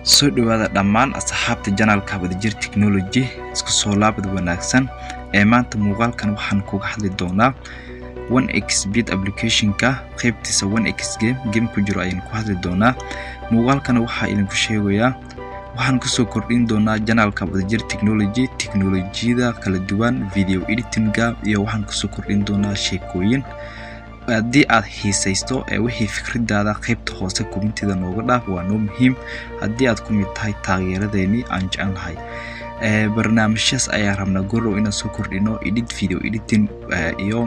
soo dhawaada dhammaan asxaabta channelka Wadajir Technology isku soo laabad wanaagsan maanta muuqaalkan waxaan kuga hadli doonaa 1xbet application-ka qaybtiisa 1x game ku jiro ayaan ku hadli doonaa muuqaalkan waxa idinku sheegayaa waxaan ku soo kordhin doonaa channelka Wadajir Technology teknolojiyada kala duwan video editing-ga iyo waxaan ku soo kordhin doonaa sheekooyin haddii aad xiisaysto wixii fikradaada qaybta hoose comment-ida nooga dhaaf waa noo muhiim haddii aad ku mid tahay taageeradeeni aan jecelahay barnaamijyaas ayaa rabnaa gorow inaan soo kordhino edit video editing iyo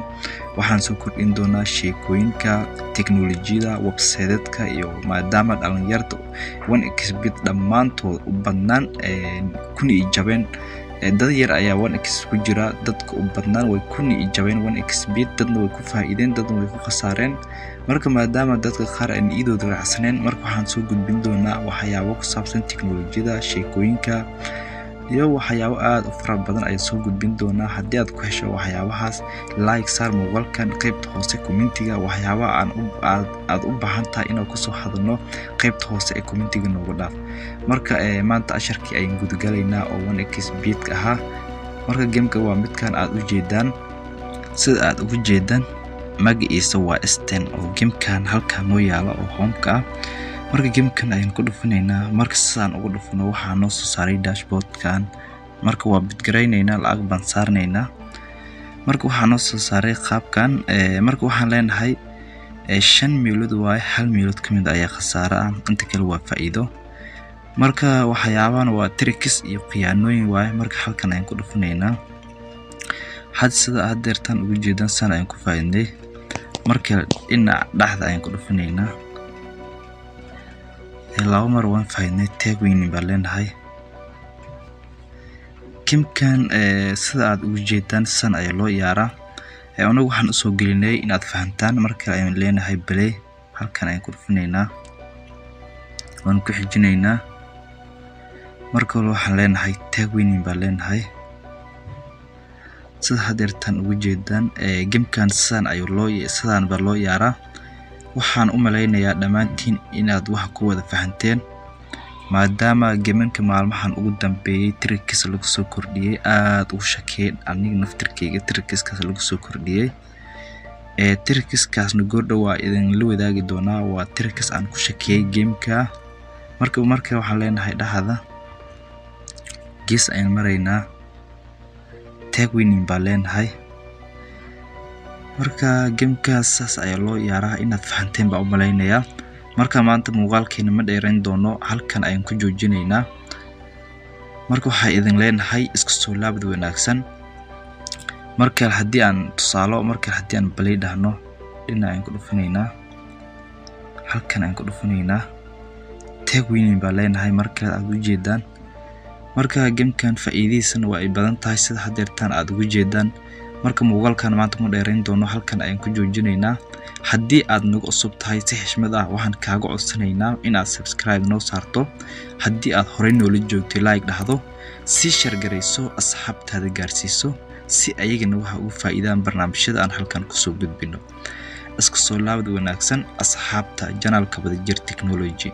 waxaan soo kordhin doonaa sheekooyinka teknolojiyada website-ka iyo maadaama dhalinyarta 1xbet dhammaantood u badnaan kun iyo jabeen dad yar ayaa 1x ku jira dadka u badnaan way kun iyo jabeen 1xbet dadna way ku faa'iideen dadna way ku khasaareen marka maadaama dadka qaar aan idooda raacsaneen marka waxaan soo gudbin doonaa waxyaabo ku saabsan teknolojiyada sheekooyinka iyo waxyaabo aad u fara badan ay soo gudbin doonaa haddii aad ku hesho waxyaabahaas like saar muuqaalkan qaybta hoose comment-iga waxyaabaha aad u baahan tahay inaan ku soo hadalno qaybta hoose ee comment-iga nooga dhaaf marka maanta asharkii ayaan gudagalaynaa oo 1xbet ahaa marka game-ka waa midkan aad u jeedaan sida aad ugu jeedaan magaciisa waa S10 oo game-kan halkaan noo yaalo oo home-ka ah marka game-kan ayaan ku dhufanaynaa marka sidaan ugu dhufano waxaa noo soo saaray dashboard-kan marka waa bidgaraynaynaa lacag baan saarnaynaa marka waxaa noo soo saaray qaabkan marka waxaan leenahay 5 meelood waaye 1 meelood ka mid ayaa khasaare ah inta kale waa faa'iido marka waxyaabahan waa tricks iyo khiyaanooyin waaye marka halkan ayaan ku dhufanaynaa had sida aad deertan ugu jeedaan san ayaan ku faa'iiday marka dhinaca dhaxda ayaan ku dhufanaynaa laba mar waan faa'iiday tag weyn baan leenahay kimkan sida aad ugu jeedaan san ayaa loo yaaraa anagu waxaan u soo gelinay inaad fahantaan marka ayaan leenahay play halkan ayaan ku dhufanaynaa waan ku xijinaynaa marka waxaan leenahay tag weyn baan leenahay sida hadeertan ugu jeedaan game-kan sidaan baa loo yaaraa waxaan u maleynayaa dhamaantiin inaad wax ku wada fahanteen maadaama game-ka maalmahan ugu dambeeyay tricks lagu soo kordhiyay aad u shakeen aniga naftirkeyga tricks-kaas lagu soo kordhiyay tricks-kaasna goordhow waa idin la wadaagi doonaa waa tricks aan ku shakiyay game-ka marka waxaan leenahay dhaxda gees ayaan maraynaa tag winning baan leenahay marka game-kaas saas ayaa loo yaaraa inaad fahanteen baan u maleynayaa marka maanta muuqaalkeena ma dheerayn doono halkan ayaan ku joojinaynaa marka waxaa idin leenahay isku soo laabad wanaagsan marka haddii aan tusaalo haddii aan play dhahno dhinaca ayaan ku dhufanaynaa halkan ayaan ku dhufanaynaa tag winning baan leenahay marka aad u jeedaan marka game-kan faa'iidadiisana waa ay badan tahay sida hadeertan aad ugu jeedaan marka muuqaalkan maanta ma dheerayn doono halkan ayaan ku joojinaynaa haddii aad nagu cusub tahay si xishmad ah waxaan kaaga codsanaynaa inaad subscribe noo saarto haddii aad horey noola joogtay like dhahdo si share garayso asxaabtaada gaarsiiso si ayagana waxa ugu faa'iidaan barnaamijyada aan halkan ku soo gudbino isku soo laabad wanaagsan asxaabta channelka Wadajir Technology